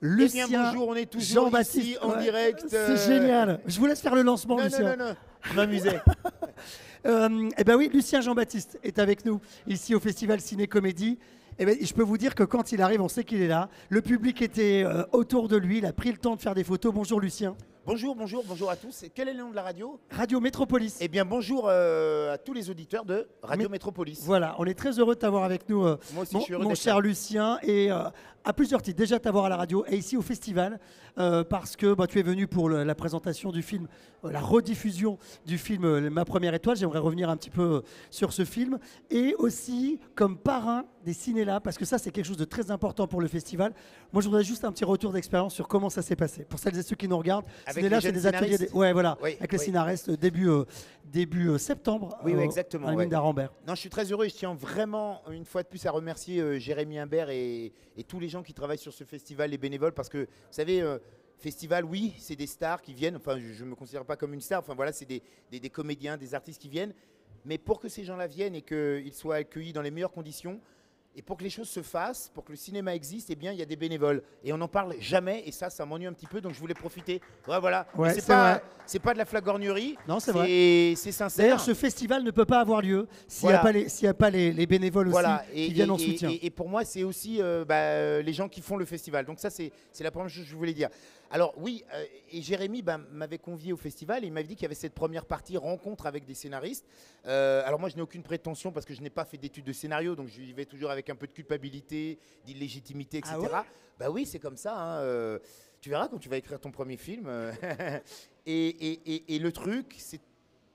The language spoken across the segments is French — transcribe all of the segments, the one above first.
Lucien Eh bien bonjour, on est toujours Jean-Baptiste ici en direct. C'est génial. Je vous laisse faire le lancement, Non, Lucien. non. Je m'amusais. Eh ben oui, Lucien Jean-Baptiste est avec nous ici au Festival Ciné-Comédie. Eh ben, je peux vous dire que quand il arrive, on sait qu'il est là. Le public était autour de lui. Il a pris le temps de faire des photos. Bonjour Lucien. Bonjour à tous. Et quel est le nom de la radio? Radio Métropolis. Eh bien bonjour à tous les auditeurs de Radio Métropolis. Voilà, on est très heureux de t'avoir avec nous, Moi aussi, je suis heureux mon d'être cher là. Lucien, et à plusieurs titres. Déjà t'avoir à la radio et ici au festival, parce que tu es venu pour la présentation du film, la rediffusion du film Ma Première Étoile. J'aimerais revenir un petit peu sur ce film, et aussi comme parrain des Ciné-Labs, parce que ça c'est quelque chose de très important pour le festival. Moi je voudrais juste un petit retour d'expérience sur comment ça s'est passé. Pour celles et ceux qui nous regardent, Avec Ciné-Labs, les c'est jeunes des ateliers, scénaristes. ouais voilà, Oui, avec les oui. scénaristes début septembre, Oui, exactement. à la mine d'Arambert. Non, je suis très heureux et je tiens vraiment une fois de plus à remercier Jérémy Imbert et tous les gens qui travaillent sur ce festival, les bénévoles, parce que vous savez, festival, oui, c'est des stars qui viennent. Enfin, je ne me considère pas comme une star. Enfin voilà, c'est des comédiens, des artistes qui viennent. Mais pour que ces gens-là viennent et qu'ils soient accueillis dans les meilleures conditions, et pour que les choses se fassent, pour que le cinéma existe, eh bien, il y a des bénévoles. Et on n'en parle jamais, et ça m'ennuie un petit peu, donc je voulais profiter. Ouais, voilà. Ouais, c'est c'est pas, vrai. c'est pas de la flagornerie. Non, c'est vrai. C'est sincère. D'ailleurs, ce festival ne peut pas avoir lieu s'il n'y Voilà. a pas les bénévoles Voilà, aussi qui viennent en soutien. Et pour moi, c'est aussi les gens qui font le festival. Donc ça, c'est la première chose que je voulais dire. Alors oui, et Jérémy m'avait convié au festival et il m'avait dit qu'il y avait cette première partie rencontre avec des scénaristes. Alors moi, je n'ai aucune prétention parce que je n'ai pas fait d'études de scénario, donc je vivais toujours avec un peu de culpabilité, d'illégitimité, etc. Ah ouais. Bah oui, c'est comme ça. Hein, tu verras quand tu vas écrire ton premier film. Et le truc, c'est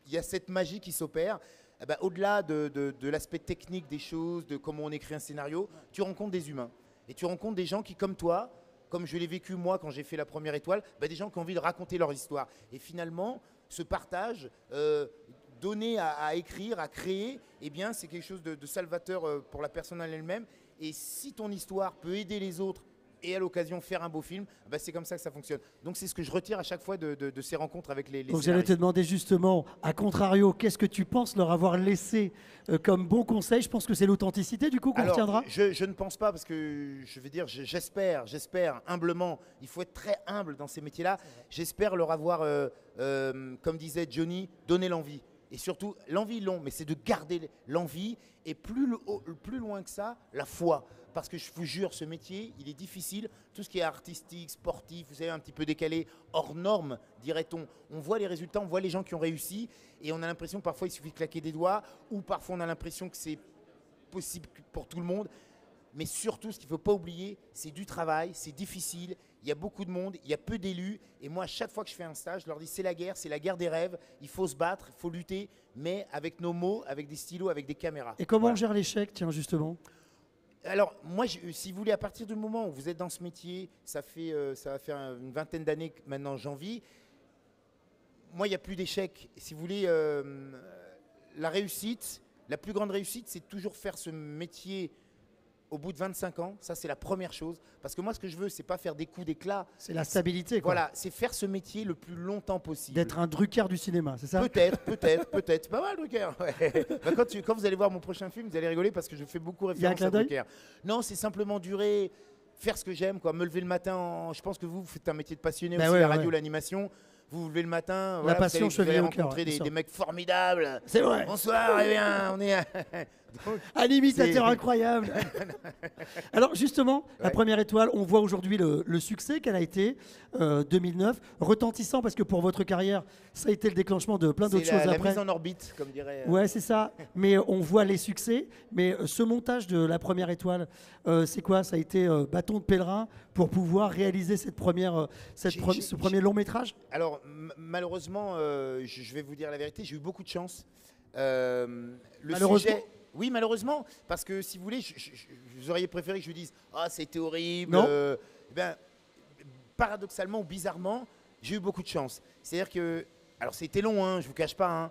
il y a cette magie qui s'opère. Eh ben, au-delà de l'aspect technique des choses, de comment on écrit un scénario, tu rencontres des humains. Et tu rencontres des gens qui, comme toi, comme je l'ai vécu moi quand j'ai fait La Première Étoile, des gens qui ont envie de raconter leur histoire. Et finalement, ce partage, donné à écrire, à créer, eh bien, c'est quelque chose de salvateur pour la personne en elle-même. Et si ton histoire peut aider les autres et à l'occasion faire un beau film, c'est comme ça que ça fonctionne. Donc c'est ce que je retire à chaque fois de ces rencontres avec les Donc j'allais scénaristes. te demander justement, à contrario, qu'est-ce que tu penses leur avoir laissé comme bon conseil? Je pense que c'est l'authenticité du coup qu'on Alors, retiendra. je ne pense pas parce que je veux dire, j'espère humblement, il faut être très humble dans ces métiers-là, j'espère leur avoir, comme disait Johnny, donné l'envie. Et surtout, l'envie long, mais c'est de garder l'envie et plus loin que ça, la foi. Parce que je vous jure, ce métier, il est difficile. Tout ce qui est artistique, sportif, vous savez, un petit peu décalé, hors norme, dirait-on. On voit les résultats, on voit les gens qui ont réussi et on a l'impression que parfois il suffit de claquer des doigts ou parfois on a l'impression que c'est possible pour tout le monde. Mais surtout, ce qu'il ne faut pas oublier, c'est du travail, c'est difficile, il y a beaucoup de monde, il y a peu d'élus. Et moi, à chaque fois que je fais un stage, je leur dis c'est la guerre des rêves, il faut se battre, il faut lutter, mais avec nos mots, avec des stylos, avec des caméras. Et comment Voilà. on gère l'échec, tiens, justement? Alors, moi, si vous voulez, à partir du moment où vous êtes dans ce métier, ça va faire une vingtaine d'années que maintenant j'en vis. Moi, il n'y a plus d'échecs. Si vous voulez, la réussite, la plus grande réussite, c'est toujours faire ce métier au bout de 25 ans. Ça, c'est la première chose. Parce que moi, ce que je veux, c'est pas faire des coups d'éclat. C'est la stabilité, quoi. Voilà, c'est faire ce métier le plus longtemps possible. D'être un Drucker du cinéma, c'est ça? Peut-être. C'est pas mal, Drucker. Ouais. Quand vous allez voir mon prochain film, vous allez rigoler parce que je fais beaucoup Il y a un référence clin à d'œil? Drucker. Non, c'est simplement durer, faire ce que j'aime, quoi. Me lever le matin. Je pense que vous faites un métier de passionné aussi, ouais, la radio, ouais. l'animation. Vous vous levez le matin, voilà, passion vous allez chevillée au cœur, rencontrer bien sûr. des mecs formidables. C'est vrai. Bonsoir, eh bien, on est. Donc, Un imitateur c'est- incroyable. Alors justement, La Ouais. Première Étoile, on voit aujourd'hui le succès qu'elle a été, 2009, retentissant parce que pour votre carrière, ça a été le déclenchement de plein d'autres c'est choses la après. mise en orbite, comme dirait. Ouais, c'est ça. Mais on voit les succès. Mais ce montage de La Première Étoile, c'est quoi? Ça a été bâton de pèlerin pour pouvoir réaliser ce premier long métrage? Alors, malheureusement, je vais vous dire la vérité, j'ai eu beaucoup de chance. Malheureusement sujet, oui, malheureusement, parce que si vous voulez, vous auriez préféré que je vous dise « Ah, c'était horrible Non. ». Eh ben, paradoxalement ou bizarrement, j'ai eu beaucoup de chance. C'est-à-dire que, alors c'était long, hein, je vous cache pas, hein,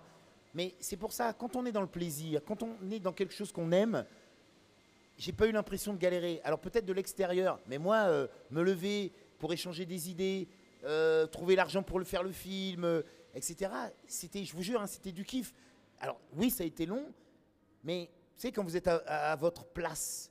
mais c'est pour ça, quand on est dans le plaisir, quand on est dans quelque chose qu'on aime, j'ai pas eu l'impression de galérer. Alors peut-être de l'extérieur, mais moi, me lever pour échanger des idées, trouver l'argent pour faire le film, etc. C'était, je vous jure, hein, c'était du kiff. Alors oui, ça a été long, mais vous savez, quand vous êtes à votre place,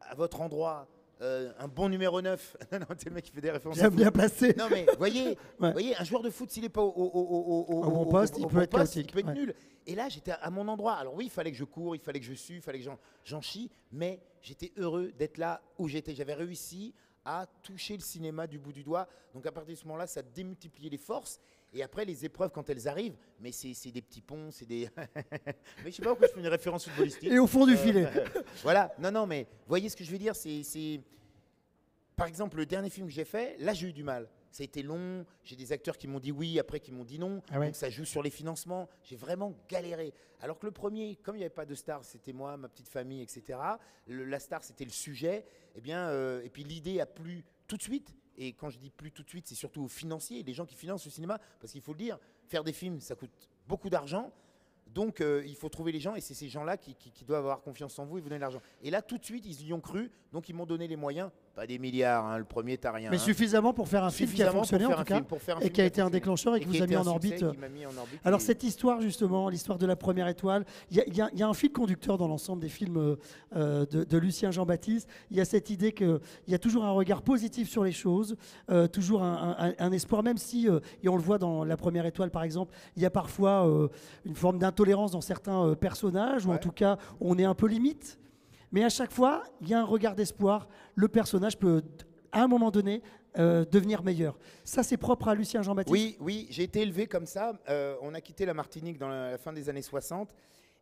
à votre endroit, un bon numéro 9. Non, c'est le mec qui fait des références. J'aime bien placé. Non, mais voyez, un joueur de foot, s'il n'est pas au bon poste, il peut être chaotique. Il peut être nul. Et là, j'étais à mon endroit. Alors oui, il fallait que je cours, il fallait que je sue, il fallait que j'en chie, mais j'étais heureux d'être là où j'étais. J'avais réussi à toucher le cinéma du bout du doigt. Donc à partir de ce moment-là, ça démultipliait les forces. Et après, les épreuves, quand elles arrivent, mais c'est des petits ponts, c'est des... mais je ne sais pas pourquoi je fais une référence footballistique. Et au fond du filet. Voilà, non, mais voyez ce que je veux dire, c'est... Par exemple, le dernier film que j'ai fait, là, j'ai eu du mal. Ça a été long, j'ai des acteurs qui m'ont dit oui, après qui m'ont dit non. Ah ouais. Donc ça joue sur les financements. J'ai vraiment galéré. Alors que le premier, comme il n'y avait pas de star, c'était moi, ma petite famille, etc. La star, c'était le sujet. Eh bien, et puis l'idée a plu tout de suite. Et quand je dis plus tout de suite, c'est surtout aux financiers, les gens qui financent le cinéma. Parce qu'il faut le dire, faire des films, ça coûte beaucoup d'argent. Donc, il faut trouver les gens, et c'est ces gens-là qui doivent avoir confiance en vous et vous donner de l'argent. Et là, tout de suite, ils y ont cru, donc ils m'ont donné les moyens. Pas des milliards, hein, le premier, t'as rien. Mais suffisamment pour faire un film qui a fonctionné en tout cas, et qui a été un déclencheur et qui vous a mis en orbite. Alors cette histoire justement, l'histoire de la première étoile, il y a un fil conducteur dans l'ensemble des films de Lucien Jean-Baptiste. Il y a cette idée qu'il y a toujours un regard positif sur les choses, toujours un espoir, même si, et on le voit dans la première étoile par exemple, il y a parfois une forme d'intolérance dans certains personnages, ou en tout cas on est un peu limite. Mais à chaque fois, il y a un regard d'espoir. Le personnage peut, à un moment donné, devenir meilleur. Ça, c'est propre à Lucien Jean-Baptiste. Oui, j'ai été élevé comme ça. On a quitté la Martinique dans la fin des années 60.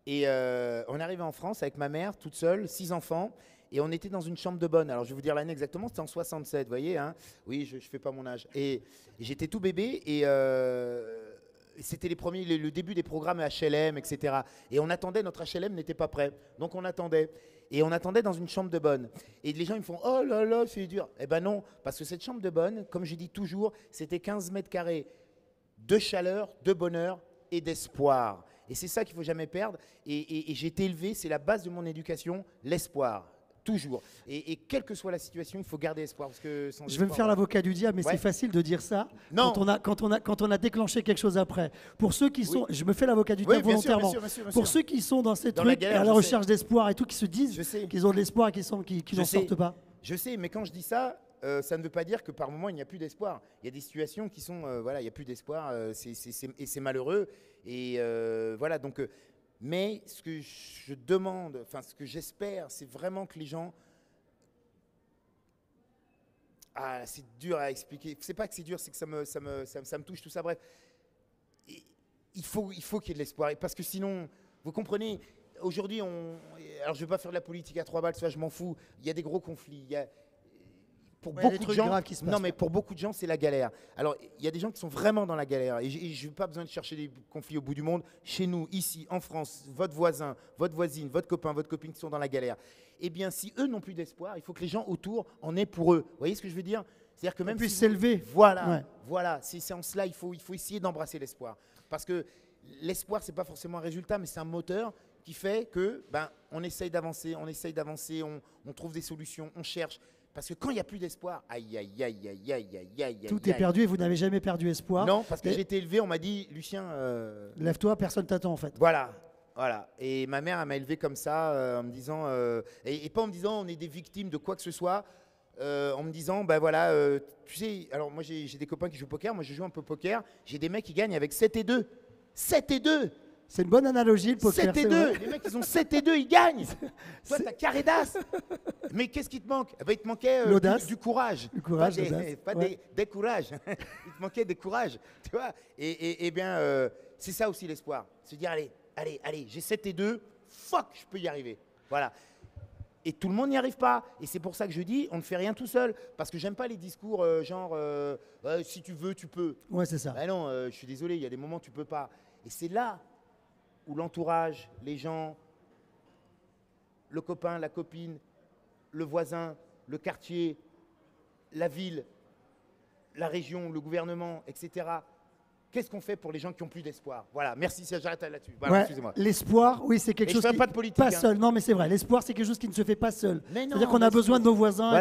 Et on est arrivé en France avec ma mère, toute seule, 6 enfants. Et on était dans une chambre de bonne. Alors, je vais vous dire l'année exactement, c'était en 67, vous voyez, hein. Oui, je ne fais pas mon âge. Et j'étais tout bébé et... c'était le début des programmes HLM, etc. Et on attendait, notre HLM n'était pas prêt. Donc on attendait. Et on attendait dans une chambre de bonne. Et les gens, ils me font « Oh là là, c'est dur !» Eh ben non, parce que cette chambre de bonne, comme je dis toujours, c'était 15 mètres carrés de chaleur, de bonheur et d'espoir. Et c'est ça qu'il ne faut jamais perdre. Et j'ai été élevé, c'est la base de mon éducation, l'espoir. Toujours. Et quelle que soit la situation, il faut garder espoir. Parce que sans je vais me faire l'avocat du diable, mais c'est facile de dire ça quand on a déclenché quelque chose après. Pour ceux qui sont, je me fais l'avocat du diable volontairement. Bien sûr. Pour ceux qui sont dans ces trucs, à la recherche d'espoir et tout, qui se disent qu'ils ont de l'espoir et qui n'en sortent pas. Je sais, mais quand je dis ça, ça ne veut pas dire que par moment il n'y a plus d'espoir. Il y a des situations qui sont, voilà, il n'y a plus d'espoir, et c'est malheureux. Et voilà, donc... mais ce que je demande, enfin ce que j'espère, c'est vraiment que les gens... Ah, c'est dur à expliquer. C'est pas que c'est dur, c'est que ça me touche, tout ça. Bref, il faut qu'il y ait de l'espoir. Parce que sinon, vous comprenez, aujourd'hui, alors je ne vais pas faire de la politique à 3 balles, ça je m'en fous. Il y a des gros conflits. Pour beaucoup de gens, non mais pour beaucoup de gens c'est la galère. Alors il y a des gens qui sont vraiment dans la galère et je n'ai pas besoin de chercher des conflits au bout du monde. Chez nous, ici, en France, votre voisin, votre voisine, votre copain, votre copine qui sont dans la galère. Eh bien si eux n'ont plus d'espoir, il faut que les gens autour en aient pour eux. Vous voyez ce que je veux dire? C'est-à-dire que même puisse s'élever. Voilà. C'est en cela il faut essayer d'embrasser l'espoir. Parce que l'espoir c'est pas forcément un résultat, mais c'est un moteur qui fait que on essaye d'avancer, on trouve des solutions, on cherche. Parce que quand il n'y a plus d'espoir, aïe. Tout est perdu et vous n'avez jamais perdu espoir. Non, parce que j'ai été élevé, on m'a dit, Lucien... lève-toi, personne t'attend en fait. Voilà. Et ma mère, elle m'a élevé comme ça, en me disant... et pas en me disant, on est des victimes de quoi que ce soit, en me disant, tu sais, alors moi j'ai des copains qui jouent au poker, moi je joue un peu au poker, j'ai des mecs qui gagnent avec 7 et 2. 7 et 2. C'est une bonne analogie, le poker. 7 et 2, les mecs, ils ont 7 et 2, ils gagnent. Toi, t'as carré d'as. Mais qu'est-ce qui te manque? Il te manquait du courage. Du courage, pas des courages. Il te manquait des courages. Tu vois? Et bien, c'est ça aussi l'espoir. Se dire, allez, j'ai 7 et 2, fuck, je peux y arriver. Voilà. Et tout le monde n'y arrive pas. Et c'est pour ça que je dis, on ne fait rien tout seul. Parce que j'aime pas les discours genre, si tu veux, tu peux. Ouais, c'est ça. Non, je suis désolé, il y a des moments où tu peux pas. Et c'est là où l'entourage, les gens, le copain, la copine, le voisin, le quartier, la ville, la région, le gouvernement, etc. Qu'est-ce qu'on fait pour les gens qui n'ont plus d'espoir? Voilà, merci, j'arrête là-dessus. Voilà, excusez-moi. L'espoir, oui, c'est quelque chose qui... pas de politique, pas seul. Non, mais c'est vrai, l'espoir, c'est quelque chose qui ne se fait pas seul. C'est-à-dire qu'on a besoin besoin de nos voisins,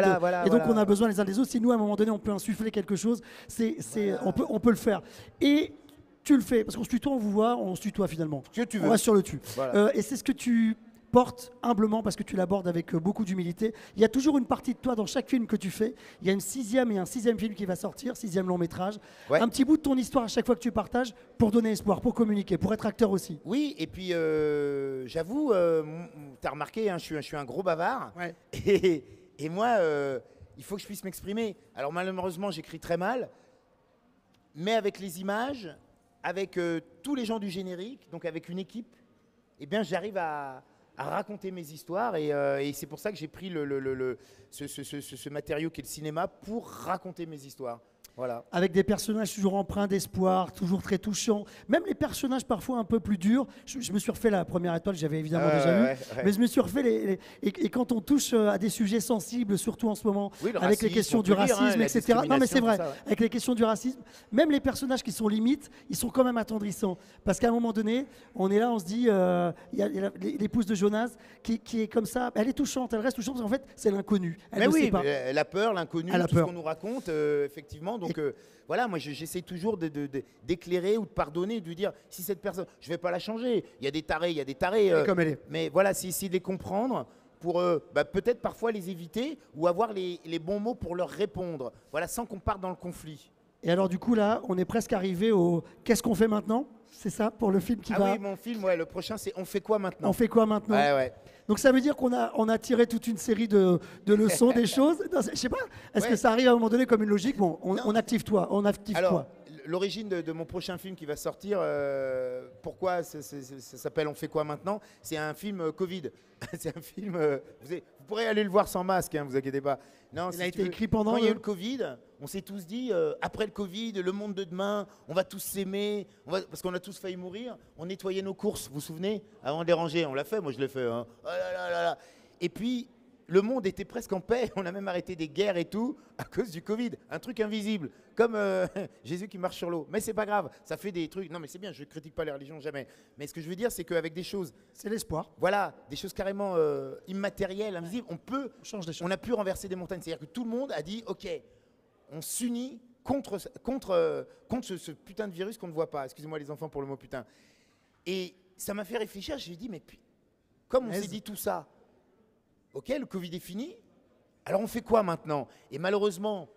et donc on a voilà. besoin les uns des autres. Si nous, à un moment donné, on peut insuffler quelque chose, on peut le faire. Et tu le fais, parce qu'on se tutoie, on vous voit, on se tutoie finalement. Ce que tu veux. On va sur le tu. Voilà. Et c'est ce que tu portes humblement parce que tu l'abordes avec beaucoup d'humilité. Il y a toujours une partie de toi dans chaque film que tu fais. Il y a une 6e et un 6e film qui va sortir, 6e long métrage. Ouais. Un petit bout de ton histoire à chaque fois que tu partages pour donner espoir, pour communiquer, pour être acteur aussi. Oui, et puis j'avoue, tu as remarqué, hein, je suis un gros bavard. Ouais. Et moi, il faut que je puisse m'exprimer. Alors malheureusement, j'écris très mal, mais avec les images, avec tous les gens du générique, donc avec une équipe, eh bien j'arrive à raconter mes histoires et c'est pour ça que j'ai pris ce matériau qui est le cinéma pour raconter mes histoires. Voilà. Avec des personnages toujours empreints d'espoir, toujours très touchants. Même les personnages parfois un peu plus durs. Je me suis refait la première étoile, j'avais évidemment déjà vu. Ouais. Mais je me suis refait et quand on touche à des sujets sensibles, surtout en ce moment, Oui, le avec les racisme, questions on du peut dire, racisme, la etc. Non mais c'est vrai, discrimination, tout ça, ouais. avec les questions du racisme, même les personnages qui sont limites, ils sont quand même attendrissants. Parce qu'à un moment donné, on est là, on se dit, il y a l'épouse de Jonas qui est comme ça, elle est touchante, elle reste touchante parce qu'en fait c'est l'inconnu. Elle Mais ne sait oui, pas. la peur, l'inconnu, Elle a tout peur. ce qu'on nous raconte, effectivement. Donc voilà, moi j'essaie toujours d'éclairer ou de pardonner, de lui dire si cette personne, je ne vais pas la changer. Il y a des tarés, Comme elle est. mais voilà, c'est essayer de les comprendre pour peut-être parfois les éviter ou avoir les bons mots pour leur répondre. Voilà, sans qu'on parte dans le conflit. Et alors du coup là, on est presque arrivé au qu'est-ce qu'on fait maintenant? C'est ça pour le film qui Ah va. oui, mon film, ouais, le prochain c'est On fait quoi maintenant? On fait quoi maintenant? Ouais. Donc ça veut dire qu'on a tiré toute une série de leçons, des choses. Non, je sais pas. Est-ce Ouais. que ça arrive à un moment donné comme une logique? Bon, on active toi, on active Alors, quoi? l'origine de mon prochain film qui va sortir, pourquoi ça s'appelle On fait quoi maintenant? C'est un film Covid. C'est un film. Vous pourrez aller le voir sans masque, hein, vous inquiétez pas. Non, Il a été écrit pendant Quand il y a eu le Covid, on s'est tous dit après le Covid, le monde de demain, on va tous s'aimer, parce qu'on a tous failli mourir. On nettoyait nos courses, vous vous souvenez? Avant de les ranger, on l'a fait, moi je l'ai fait. Hein. Oh là là là là. Et puis. Le monde était presque en paix, on a même arrêté des guerres et tout à cause du Covid. Un truc invisible, comme Jésus qui marche sur l'eau. Mais c'est pas grave, ça fait des trucs. Non mais c'est bien, je ne critique pas les religions, jamais. Mais ce que je veux dire, c'est qu'avec des choses, C'est l'espoir. voilà, des choses carrément immatérielles, invisibles, on change des choses. on a pu renverser des montagnes. C'est-à-dire que tout le monde a dit, ok, on s'unit contre ce putain de virus qu'on ne voit pas. Excusez-moi les enfants pour le mot putain. Et ça m'a fait réfléchir, j'ai dit, mais puis, comme on s'est dit tout ça, ok, le Covid est fini, alors on fait quoi maintenant? Et malheureusement,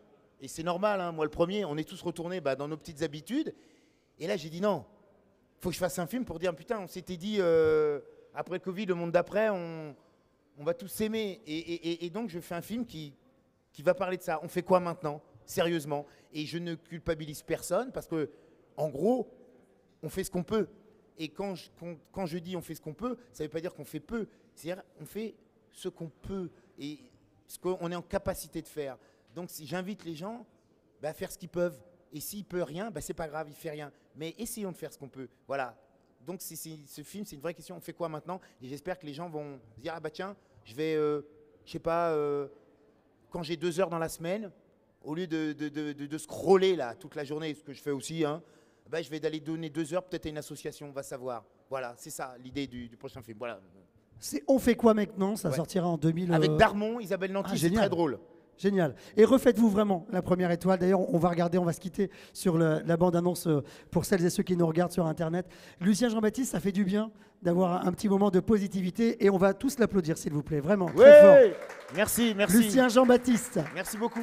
et c'est normal, hein, moi le premier, on est tous retournés dans nos petites habitudes. Et là j'ai dit non, faut que je fasse un film pour dire putain, on s'était dit après le Covid, le monde d'après, on va tous s'aimer. Et donc je fais un film qui va parler de ça. On fait quoi maintenant? Sérieusement. Et je ne culpabilise personne parce que, en gros, on fait ce qu'on peut. Et quand je dis on fait ce qu'on peut, ça ne veut pas dire qu'on fait peu. C'est-à-dire on fait ce qu'on peut et ce qu'on est en capacité de faire. Donc si j'invite les gens à faire ce qu'ils peuvent. Et s'il ne peut rien, c'est pas grave, il ne fait rien. Mais essayons de faire ce qu'on peut. Voilà. Donc ce film, c'est une vraie question. On fait quoi maintenant? Et j'espère que les gens vont se dire, ah bah tiens, je vais, je sais pas, quand j'ai 2 heures dans la semaine, au lieu de scroller là, toute la journée, ce que je fais aussi, hein, je vais aller donner 2 heures peut-être à une association, on va savoir. Voilà, c'est ça l'idée du prochain film. Voilà. C'est On fait quoi maintenant? Ça Ouais. sortira en 2000. Avec Darmon, Isabelle Nanty, c'est génial. très drôle. Génial. Et refaites-vous vraiment la première étoile. D'ailleurs, on va regarder, on va se quitter sur la bande-annonce pour celles et ceux qui nous regardent sur Internet. Lucien Jean-Baptiste, ça fait du bien d'avoir un petit moment de positivité et on va tous l'applaudir, s'il vous plaît. Vraiment, très fort. Merci. Lucien Jean-Baptiste. Merci beaucoup.